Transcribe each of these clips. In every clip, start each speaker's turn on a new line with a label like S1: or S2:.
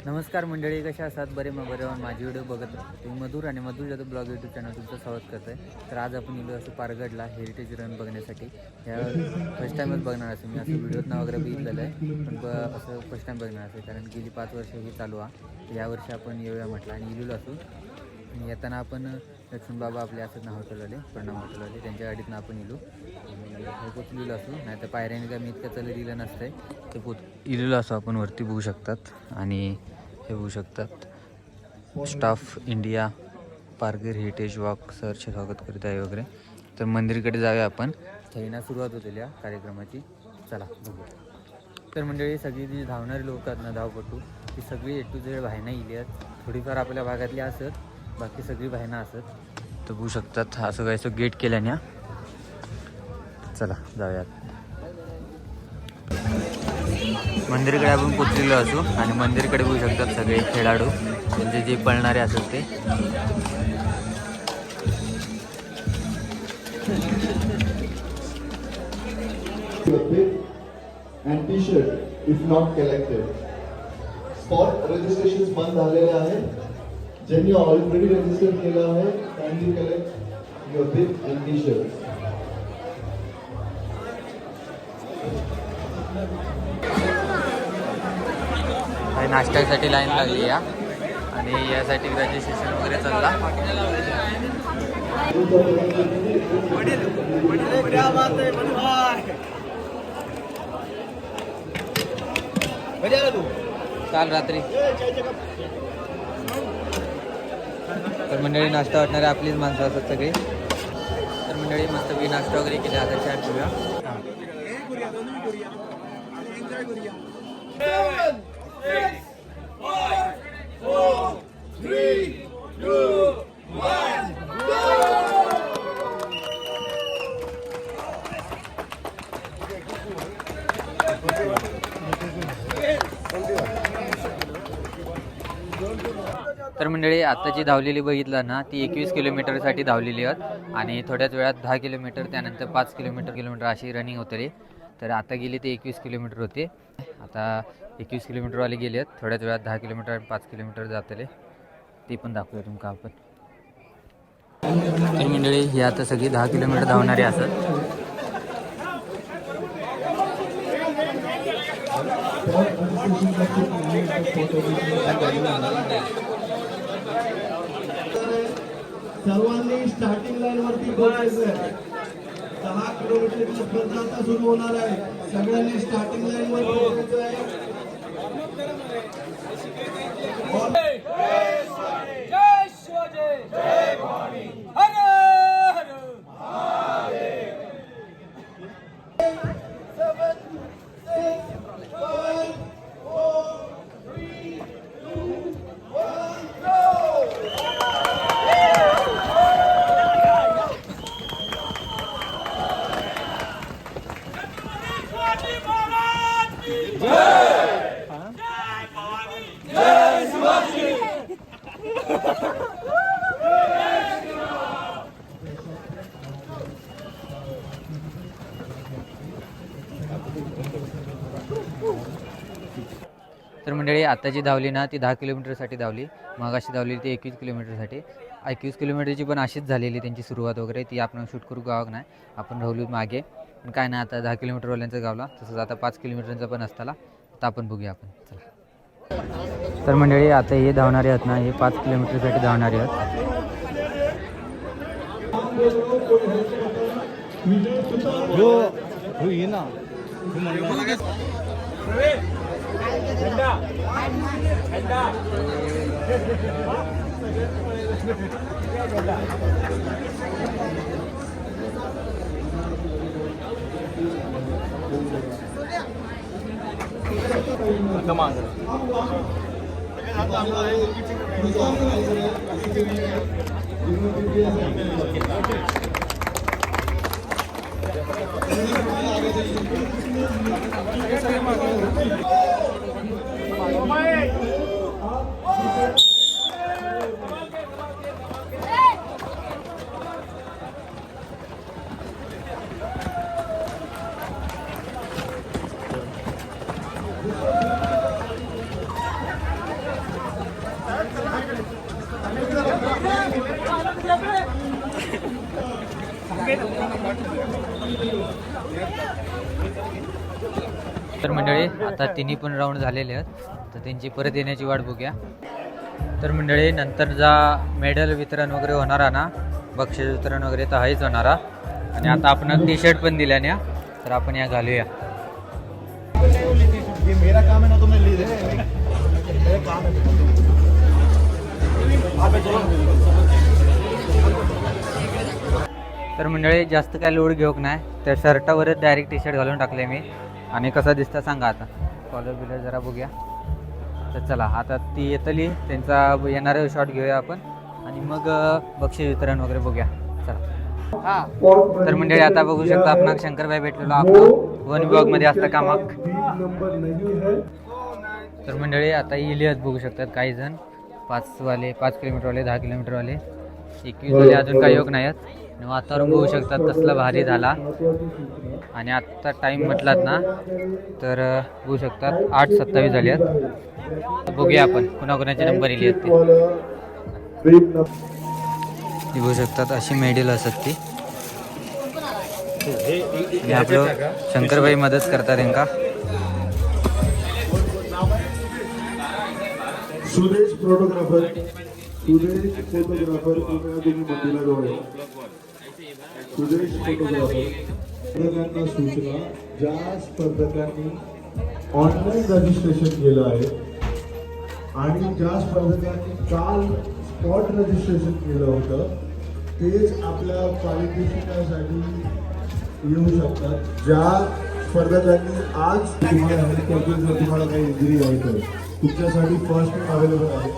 S1: नमस्कार मंडळी, कशा असतात? बरे माझी व्हिडिओ बघत तुम्ही मधुर आणि मधुर जाधव ब्लॉग यूट्यूब चॅनल तुमचं स्वागत करत आहे. तर आज आपण इलो असं पारगडला हेरिटेज रन बघण्यासाठी. ह्या फर्स्ट टाईमच बघणार असेल मी, असं व्हिडिओत नाव वगैरे बघितलेलं आहे, पण असं फर्स्ट टाईम बघणार असेल कारण गेली 5 वर्ष ही चालू आहे. यावर्षी आपण येऊया म्हटलं आणि इलूला असू. येताना आपण लक्ष्मण बाबा आपले असं नाव ठेवलेले, प्रणाम ठेवलेले, त्यांच्या गाडीतनं आपण इलू हे पोचलेलो असू. नाही तर पायऱ्याने काय मी इतकं चालू दिलं नसतंय. ते इलेलो असो आपण वरती बघू शकतात आणि हे बघू शकतात स्टाफ इंडिया पारगीर हेरिटेज वॉक सरचे स्वागत करीत आहे वगैरे. तर मंदिरकडे जाऊया आपण. थैना सुरुवात होतील या कार्यक्रमाची. चला बघू. तर मंडळी सगळी जी धावणारी लोक आहेत ना, धावपटू, ती सगळी A to Z भायना इली आहेत. थोडीफार आपल्या भागातली असत, बाकी सगळी भायना असत. तर बघू शकतात असं काहीसं गेट केल्याने. चला जाऊयात. मंदिरकडे आपण पोचलेलो असू आणि मंदिरकडे बघू शकतात सगळे खेळाडू, म्हणजे जे पळणारे असतात ते.
S2: and t-shirt if not collected. Spot registrations बंद झालेले आहेत. ज्यांनी ऑलरेडी रजिस्टर केलं आहे kindly collect your bib and t-shirt.
S1: नाश्त्यासाठी लाईन लागली या आणि यासाठी रजिस्ट्रेशन वगैरे चालला. काल रात्री तर मंडळी नाश्ता वाटणारे आपलीच माणसं असतात सगळी. तर मंडळी मस्तपैकी नाश्ता वगैरे केला. आता चहा पिऊया. तर मंडळी आत्ताची धावलेली बघितलं ना, ती 21 किलोमीटरसाठी धावलेली आहेत आणि थोड्याच वेळात 10 किलोमीटर, त्यानंतर 5 किलोमीटर अशी रनिंग होते. तर आता गेली ते 21 किलोमीटर होते. आता 21 किलोमीटरवाले गेले आहेत. थोड्याच वेळात 10 किलोमीटर आणि 5 किलोमीटर जातले, ते पण दाखवूया तुमका आपण. तर मंडळी ही आता सगळी 10 किलोमीटर धावणारी असत.
S2: सर्वांनी स्टार्टिंग लाईन वरती पोहोचायचं आहे. 10 किलोमीटरची स्पर्धा आता सुरू होणार आहे. सगळ्यांनी स्टार्टिंग लाईन वर पोहोचायचं आहे.
S1: तर मंडळी आता जी धावली ना, ती 10 किलोमीटरसाठी धावली. मग अशी धावली ती 21 किलोमीटरसाठी. 21 किलोमीटरची पण अशीच झालेली त्यांची सुरुवात वगैरे. ती आपण शूट करू गावाक नाही, आपण राहलो मागे. पण काय नाही, आता 10 किलोमीटरवाल्यांचा गावला. तसंच आता 5 किलोमीटरचा पण असताना. आता आपण बघूया आपण. चला. तर मंडळी आता हे धावणारे आहेत ना, हे 5 किलोमीटरसाठी धावणारे आहेत. तर मंडळी आता तिन्ही पण राऊंड झालेले आहेत, तर त्यांची परत येण्याची वाट बघूया. तर मंडळी नंतर जा मेडल वितरण वगैरे होणार आहे ना, बक्षीस वितरण वगैरे तर आहेच होणार आहे. आणि आता आपण टी शर्ट पण दिल्याने, तर आपण या घालूया.
S2: मेरा काम है ना, तुम्हें ली दे मेरा काम है.
S1: तर मंडळी जास्त काय लोड घेऊक नाही, तर शर्टावरच डायरेक्ट टी शर्ट घालून टाकले मी. आणि कसा दिसता सांगा आता, कॉलर बिलर जरा बघूया. तर चला आता ती येतली, त्यांचा येणारा शॉट घेऊया आपण आणि मग बक्षीस वितरण वगैरे बघूया. चला. तर मंडळी आता बघू शकता आपण शंकरभाई भेटलेलो आपण वन विभागमध्ये असता कामाक. तर मंडळी आता इलियस बघू शकतात काही जण, 5 किलोमीटरवाले, 10 किलोमीटरवाले, 21 वाले अजून काही योग नाही आहेत. वातावरण बघू शकतात कसला भारी झाला. आणि आत्ता टाईम म्हटलात ना तर बघू शकतात 8:27 झाले आहेत. बघूया आपण कुणाकुणाचे नंबर इले आहेत ते. बघू शकतात अशी मेडल असत ती. आणि आपलं शंकरभाई मदत करतात त्यांना.
S2: सुरेश फोटोग्राफर तुम्ही मंदिरा जवळ. सुरेश फोटोग्राफर. स्पर्धकांना सूचना, ज्या स्पर्धकांनी ऑनलाईन रजिस्ट्रेशन केलं आहे आणि ज्या स्पर्धकांनी काल स्पॉट रजिस्ट्रेशन केलं होतं तेच आपल्या क्वालिफिकेशनसाठी येऊ शकतात. ज्या स्पर्धकांनी आज तुम्हाला काही इंजुरी आहे तर तुमच्यासाठी फर्स्ट टाइम अवेलेबल आहे.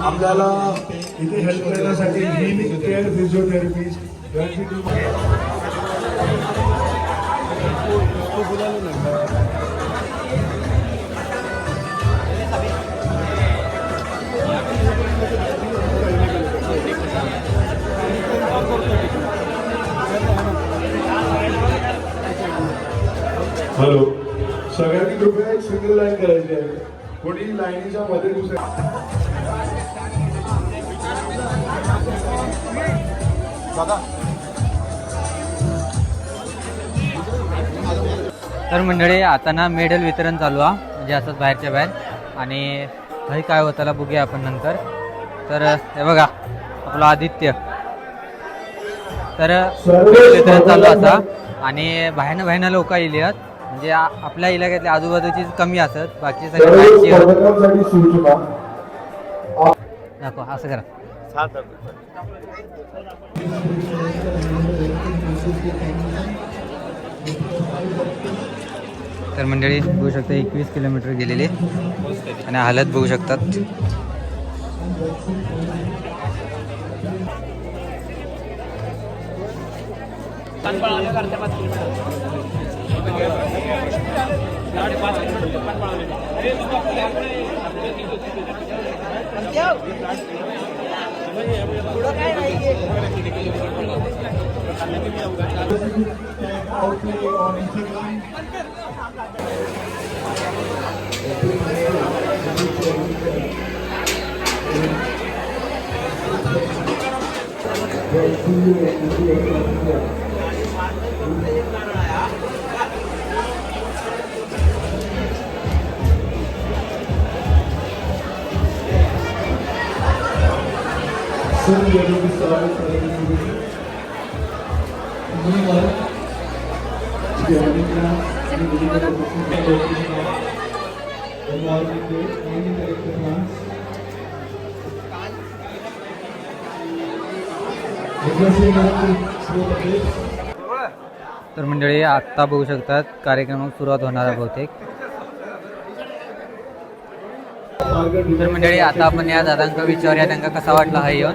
S2: आपल्याला इथे हेल्प करण्यासाठी हीलिंग केअर फिजिओथेरपिस्ट यांची टीम. हॅलो, सगळ्यांनी कृपया एक सिंगल लाईन करायची आहे. कोणी लाईनीच्या मध्ये
S1: तर मंडळी आता ना मेडल वितरण चालू आहे, म्हणजे असंच बाहेरच्या बाहेर. आणि काही काय होताला बघूया आपण नंतर. तर हे बघा आपलं आदित्य, तर मेडल वितरण चालू असा. आणि बाहेरनं लोक येली आहेत, म्हणजे आपल्या इलाक्यातल्या आजूबाजूची कमी असत, बाकी सगळे बाहेरची दाखवा. असं करा. तर मंडळी बघू शकता 21 किलोमीटर गेलेले आणि हालत बघू शकतात. तर मंडळी आत्ता बघू शकतात कार्यक्रम सुरुवात होणार आहे बहुतेक. तर मंडळी आता आपण या दादांका विचारूया त्यांना कसा वाटला हा येऊन.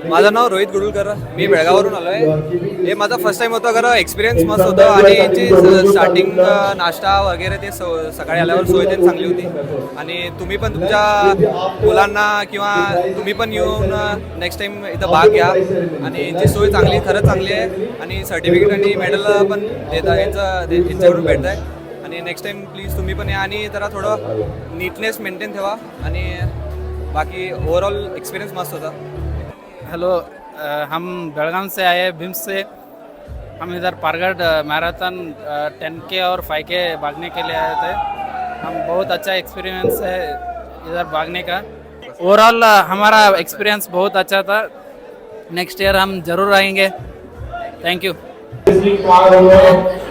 S3: माझं नाव रोहित गुडुलकर, मी बेळगाववरून आलो आहे. हे माझा फर्स्ट टाइम होता, खरं एक्सपिरियन्स मस्त होतं. आणि यांची स्टार्टिंग नाश्ता वगैरे ते सकाळी आल्यावर सोय ते चांगली होती. आणि तुम्ही पण तुमच्या मुलांना किंवा तुम्ही पण येऊन नेक्स्ट टाइम इथं भाग घ्या. आणि यांची सोय चांगली, खरंच चांगली आहे. आणि सर्टिफिकेट आणि मेडल पण देता यांच्याकडून भेटत आहे. आणि नेक्स्ट टाइम प्लीज तुम्ही पण या आणि जरा थोडं नीटनेस मेंटेन ठेवा. आणि बाकी ओव्हरऑल एक्सपिरियन्स मस्त होता.
S4: हेलो, हम बेलगाम से आए हैं, भीम्स से। हम इधर पारगढ़ मैराथन 10K और 5K भागने के लिए आए थे। हम बहुत अच्छा एक्सपीरियंस है इधर भागने का। ओवरऑल हमारा एक्सपीरियंस बहुत अच्छा था। नेक्स्ट ईयर हम जरूर आएंगे। Thank you.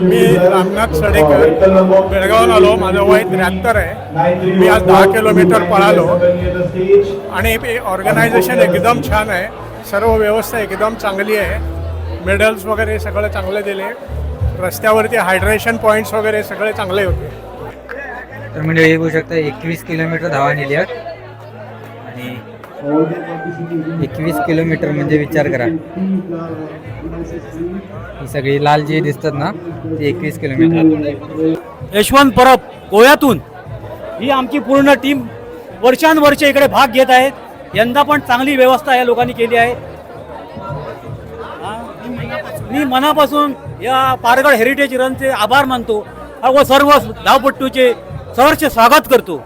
S5: मी रामनाथ सडेकर, बेळगावहून आलो. माझं वय 73 आहे. मी आज 10 किलोमीटर पळालो आणि ऑर्गनायझेशन एकदम छान आहे. सर्व व्यवस्था एकदम चांगली आहे. मेडल्स वगैरे सगळं चांगलं दिले. रस्त्यावरती हायड्रेशन पॉईंट्स वगैरे सगळे चांगले होते.
S1: तर म्हणजे हे बघू शकता 21 किलोमीटर धावा नेली आहे आणि 21 किलोमीटर म्हणजे विचार करा, ही सगळी लाल जी दिसतात ना ती 21 किलोमीटर.
S6: यशवंत परब गोव्यातून ही आमची पूर्ण टीम वर्षानुवर्ष इकडे भाग घेत आहेत. यंदा पण चांगली व्यवस्था या लोकांनी केली आहे. मी मनापासून या पारगड हेरिटेज रनचे आभार मानतो व सर्व धावपट्टूचे सहर्ष स्वागत करतो.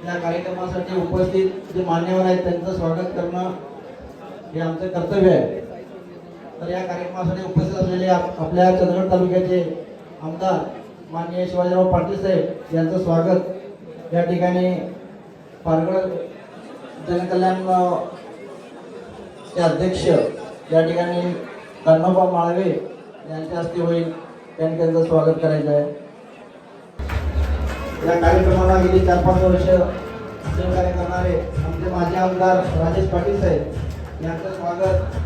S7: या कार्यक्रमासाठी उपस्थित जे मान्यवर आहेत त्यांचं स्वागत करणं हे आमचं कर्तव्य आहे. तर या कार्यक्रमासाठी उपस्थित असलेले आपल्या चंदगड तालुक्याचे आमदार माननीय शिवाजीराव पाटील साहेब यांचं स्वागत या ठिकाणी पारगड जनकल्याण चे अध्यक्ष या ठिकाणी कन्नोबा माळवे यांच्या हस्ते होईल. त्यांनी त्यांचं स्वागत करायचं आहे. या कार्यक्रमाला गेली 4-5 वर्ष सहकार्य करणारे आमचे माजी आमदार राजेश पाटील साहेब यांचं स्वागत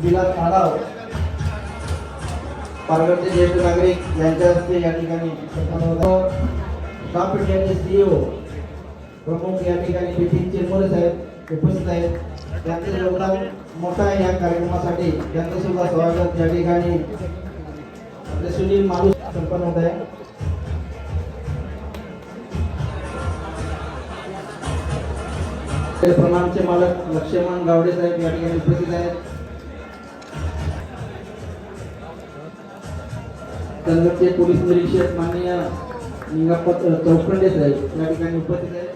S7: बिलाल माडाव पारगडचे ज्येष्ठ नागरिक यांच्या हस्ते या ठिकाणी स्टाफ इंडियाचे CEO प्रमुख या ठिकाणी बिपिन चिरमुरे साहेब उपस्थित आहेत. त्यांचं योगदान मोठं आहे या कार्यक्रमासाठी. त्यांचं सुद्धा स्वागत या ठिकाणी आपले सुनील मालू संपन्न होत आहे. प्रणामचे मालक लक्ष्मण गावडे साहेब या ठिकाणी उपस्थित आहेत. चंदगडचे पोलीस निरीक्षक माननीय निंगापत चौखंडे साहेब या ठिकाणी उपस्थित आहेत.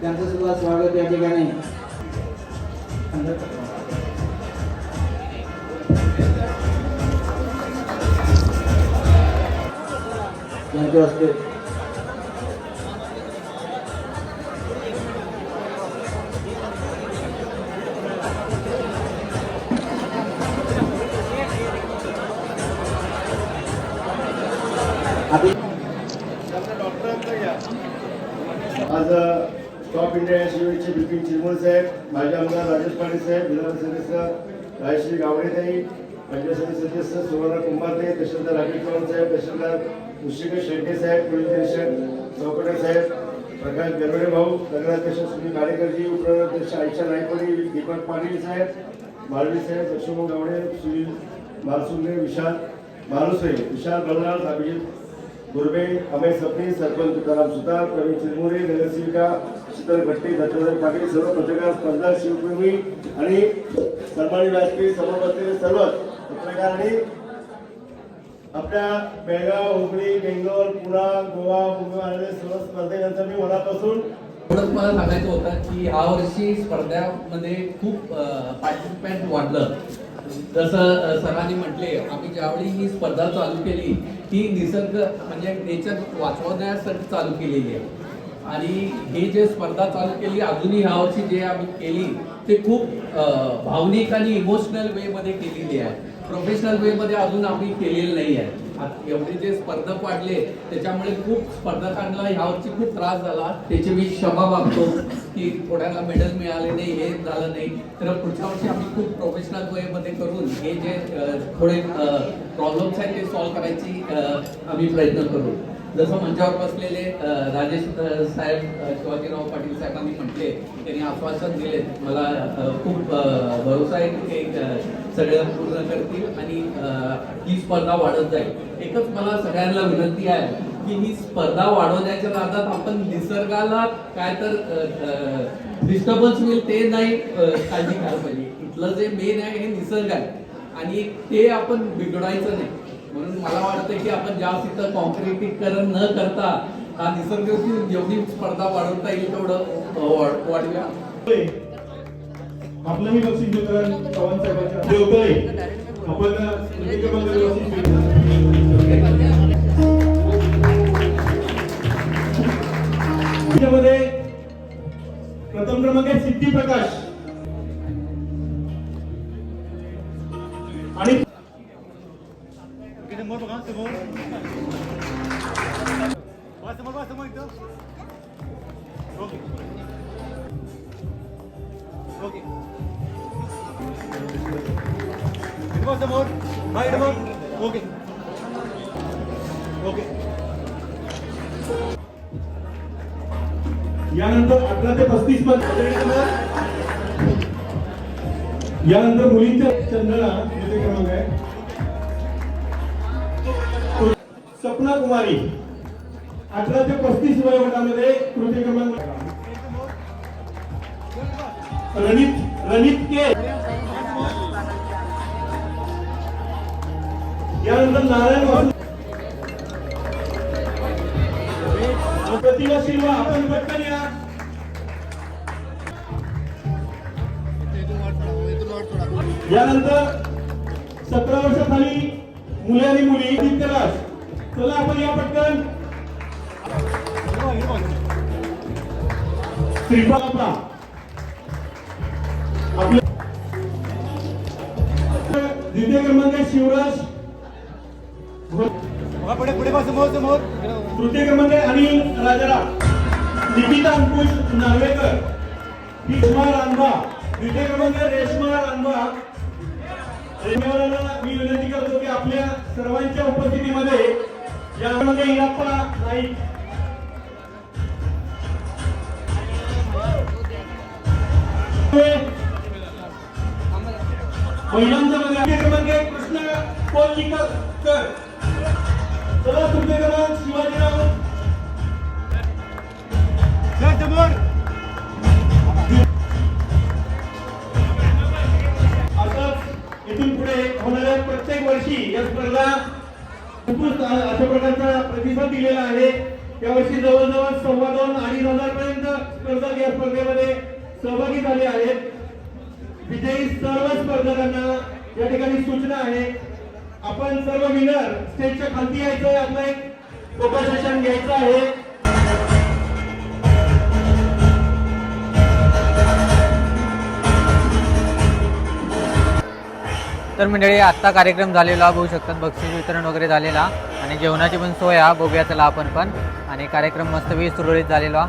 S7: त्यांचं सुद्धा स्वागत या ठिकाणी. यांच्या हस्ते
S8: आज टॉप इंडिया एसयूचे बिपिन चिरमुरे साहेब, माजी आमदार राजेश पाटील साहेब, विधान सदस्य राजश्री गावडेताई, पंचायत समिती सदस्य सुवर्ण कुंभारते, तहसीलदार राकेश चव्हाण साहेब, तहसीलदार ऋषिकेश शेट्टे साहेब, पोलीस निरीक्षक चौकटे साहेब, प्रकाश गरवडे भाऊ, नगराध्यक्ष सुनील काडेकरजी, उपनगराध्यक्ष आयशा नायकवाडी, दीपक पाटील साहेब, माळवी साहेब, लक्ष्मण गावडे, सुनील मालसुंदे, विशाल मालुसरे, विशाल बलराज, अभिजित गुरबे, अमय सपनी, सरपंच तुकाराम सुतार, प्रवीण चिरमुरे, नगरसेविका शीतल भट्टे, दत्तात्रय पाटील, सर्व पत्रकार स्पर्धा शिवप्रेमी आणि सन्माननीय व्यासपीठ समोर बसलेले सर्व पत्रकार आणि आपल्या बेळगाव, हुबळी, बेंगलोर, पुणा, गोवा, मुंबई आलेले सर्व स्पर्धकांचं मी मनापासून
S9: एवढंच मला सांगायचं होतं की यावर्षी स्पर्धामध्ये खूप पार्टिसिपंट वाढलं. जसं सरांनी म्हटले, आम्ही ज्यावेळी ही स्पर्धा चालू केली ही निसर्ग म्हणजे नेचर वाचवण्यासाठी चालू केलेली आहे. आणि हे जे स्पर्धा चालू केली अजूनही यावर्षी जे आम्ही केली ते खूप भावनिक आणि इमोशनल वेमध्ये केलेली आहे. प्रोफेशनल वेमध्ये अजून आम्ही केलेलं नाही आहे. एवढे जे स्पर्धक वाढले त्याच्यामुळे खूप स्पर्धकांना यावर्षी खूप त्रास झाला. त्याची मी क्षमा मागतो की थोड्याला मेडल मिळाले नाही, हे झालं नाही. तर पुढच्या वर्षी आम्ही खूप प्रोफेशनल वेमध्ये करून हे जे थोडे प्रॉब्लेम्स आहेत ते सॉल्व्ह करायची आम्ही प्रयत्न करू. जसं मंचावर बसलेले राजेश साहेब, शिवाजीराव पाटील साहेबांनी म्हटले, त्यांनी आश्वासन दिले. मला खूप भरोसा आहे की ते सगळं पूर्ण करतील आणि ही स्पर्धा वाढत जाईल. एकच मला सगळ्यांना विनंती आहे की ही स्पर्धा वाढवण्याच्या नादात आपण निसर्गाला काय तर डिस्टर्बन्स होईल ते नाही काळजी घ्यायला पाहिजे. इथलं जे मेन आहे हे निसर्ग आहे आणि ते आपण बिघडायचं नाही. म्हणून मला वाटतं की आपण जास्त इथं कॉन्क्रिटीकरण न करता हा निसर्ग जेवढी स्पर्धा वाढवता येईल तेवढं वाढव्या.
S8: आपलंही बक्षीस वितरण चव्हाण साहेबांच्या होतंय. आपण त्याच्यामध्ये प्रथम क्रमांक आहे सिद्धी प्रकाश आणि यानंतर 18 ते 35 मध्ये यानंतर मुलींच्या चंदना तृतीय क्रमांक आहे. सपना कुमारी 18 ते 35 वयोगटामध्ये तृतीय क्रमांक. रणित के यानंतर नारायण वासू प्रतिभा शिल्वा. आपण पटकन या. यानंतर 17 वर्षाखाली मुले आणि मुली तितकराज. चला आपण या पटकन. श्रीपाद आपले द्वितीय क्रमांक आहे शिवराज. तृतीय क्रमांक आहे अनिल राजाराम. निकिता अंकुश नार्वेकर. रेश्मा रानबा. द्वितीय क्रमांक आहे रेश्मा रानबा. रेश्माला मी विनंती करतो की आपल्या सर्वांच्या उपस्थितीमध्ये यामध्ये इराप्पा नाईक. महिलांच्या मध्ये तृतीय क्रमांक आहे कृष्णा कोल्लीकर. चला तृतीय क्रमांक शिवाजीराव. असंच इथून पुढे होणाऱ्या प्रत्येक वर्षी या स्पर्धा अशा प्रकारचा प्रतिसाद दिलेला आहे. यावर्षी जवळजवळ 2,500-2,500 पर्यंत स्पर्धक या स्पर्धेमध्ये सहभागी झाले आहेत. विजयी सर्व स्पर्धकांना या ठिकाणी सूचना आहे. आपण सर्व विनर स्टेजच्या खालती यायचं आहे. आपलं एक फोटो सेशन घ्यायचं आहे.
S1: तर मंडळी आत्ता कार्यक्रम झालेला बघू शकतात. बक्षीस वितरण वगैरे झालेला आणि जेवणाची पण सोय हा बघूया चला आपण पण. आणि कार्यक्रम मस्तपैकी सुरळीत झालेला.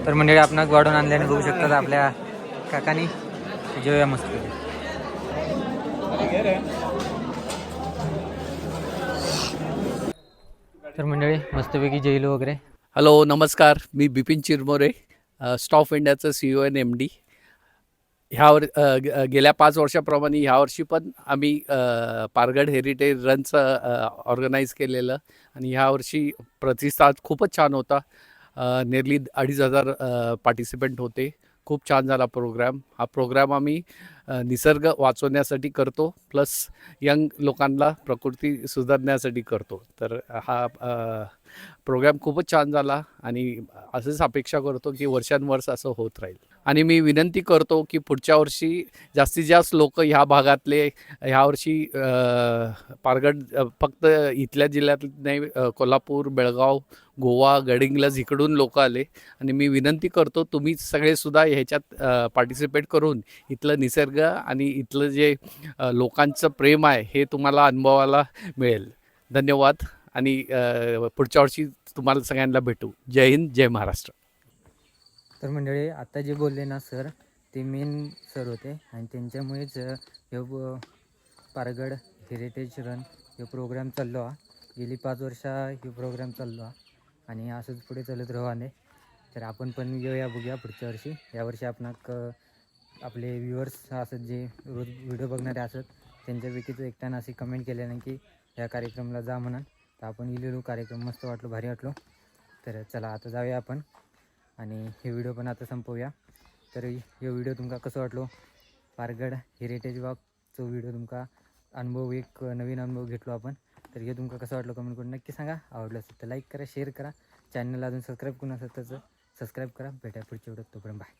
S1: तर मंडळी आपण वाढून आणल्याने बघू शकतात आपल्या काकानी. जेवूया मस्त. तर मंडळी मस्तपैकी जेवलो वगैरे.
S9: हॅलो नमस्कार, मी बिपिन चिरमोरे, स्टॉफ इंडियाचं CEO आणि MD. गेल्या 5 वर्षाप्रमाणे ह्यावर्षी पण आम्ही पारगड हेरिटेज रनचं ऑर्गनाईज केलेलं आणि ह्यावर्षी प्रतिसाद खूपच छान होता. निअरली 2,500 पार्टिसिपंट होते. खूप छान झाला प्रोग्राम. हा प्रोग्राम आम्ही निसर्ग वाचवण्यासाठी करतो, प्लस यंग लोकांना प्रकृती सुधारण्यासाठी करतो. तर हा प्रोग्राम खूपच छान झाला आणि असंच अपेक्षा करतो की वर्षानुवर्ष असं होत राहील. आणि मी विनंती करतो की पुढच्या वर्षी जास्तीत जास्त लोक ह्या भागातले ह्यावर्षी पारगड फक्त इथल्या जिल्ह्यात नाही, कोल्हापूर, बेळगाव, गोवा, गडिंग्लज इकडून लोक आले. आणि मी विनंती करतो तुम्ही सगळेसुद्धा ह्याच्यात पार्टिसिपेट करून इथलं निसर्ग आणि इथलं जे लोकांचं प्रेम आहे हे तुम्हाला अनुभवायला मिळेल. धन्यवाद आणि पुढच्या वर्षी तुम्हाला सगळ्यांना भेटू. जय हिंद, जय महाराष्ट्र.
S1: तर मंडळी आता जे बोलले ना सर, ते मेन सर होते आणि त्यांच्यामुळेच हे पारगड हेरिटेज रन हे प्रोग्राम चाललो हा. गेली 5 वर्ष हे प्रोग्राम चाललो हा आणि असंच पुढे चालत राहू. तर आपण पण येऊया बघूया पुढच्या वर्षी. यावर्षी आपण आपले व्ह्युअर्स असत जे रोज व्हिडिओ बघणारे असत त्यांच्यापैकीच एकट्यानं अशी कमेंट केल्यानं की ह्या कार्यक्रमाला जा म्हणून. तर आपण इलेलो कार्यक्रम मस्त वाटलो, भारी वाटलो. तर चला आता जाऊया आपण आणि हे व्हिडिओ पण आता संपवूया. तर हे व्हिडिओ तुमका कसं वाटलो, पारगड हेरिटेज वॉकचा व्हिडिओ तुमका अनुभव, एक नवीन अनुभव घेतलो आपण. तर हे तुमका कसं वाटलं कमेंट करून नक्की सांगा. आवडलं असेल तर लाईक करा, शेअर करा. चॅनलला अजून सबस्क्राईब करून असेल तर सबस्क्राईब करा. भेटा पुढच्या व्हिडिओत, तोपर्यंत बाय.